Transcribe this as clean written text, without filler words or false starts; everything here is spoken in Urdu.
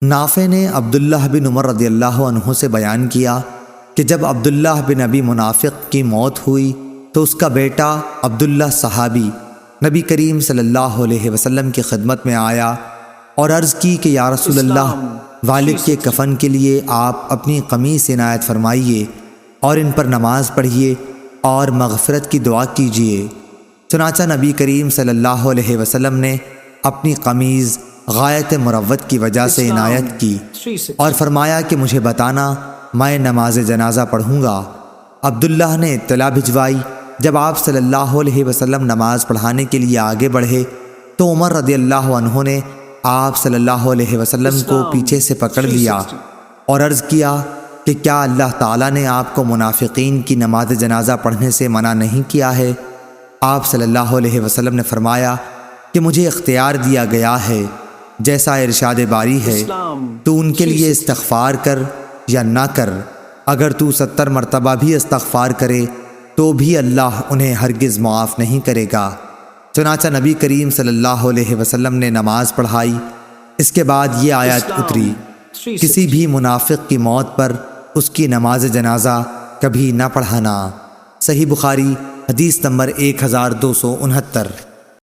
نافع نے عبداللہ بن عمر رضی اللہ عنہ سے بیان کیا کہ جب عبداللہ بن ابی منافق کی موت ہوئی تو اس کا بیٹا عبداللہ صحابی نبی کریم صلی اللہ علیہ وسلم کی خدمت میں آیا اور عرض کی کہ یا رسول اللہ، والد کے کفن کے لیے آپ اپنی قمیص عنایت فرمائیے اور ان پر نماز پڑھیے اور مغفرت کی دعا کیجیے۔ چنانچہ نبی کریم صلی اللہ علیہ وسلم نے اپنی قمیض غایت مروت کی وجہ سے عنایت کی اور فرمایا کہ مجھے بتانا، میں نماز جنازہ پڑھوں گا۔ عبداللہ نے اطلاع بھجوائی۔ جب آپ صلی اللہ علیہ وسلم نماز پڑھانے کے لیے آگے بڑھے تو عمر رضی اللہ عنہ نے آپ صلی اللہ علیہ وسلم کو پیچھے سے پکڑ لیا اور عرض کیا کہ کیا اللہ تعالیٰ نے آپ کو منافقین کی نماز جنازہ پڑھنے سے منع نہیں کیا ہے؟ آپ صلی اللہ علیہ وسلم نے فرمایا کہ مجھے اختیار دیا گیا ہے، جیسا ارشاد باری ہے، تو ان کے لیے استغفار کر یا نہ کر، اگر تو 70 مرتبہ بھی استغفار کرے تو بھی اللہ انہیں ہرگز معاف نہیں کرے گا۔ چنانچہ نبی کریم صلی اللہ علیہ وسلم نے نماز پڑھائی۔ اس کے بعد یہ آیت اتری، کسی بھی منافق کی موت پر اس کی نماز جنازہ کبھی نہ پڑھانا۔ صحیح بخاری حدیث نمبر 1269۔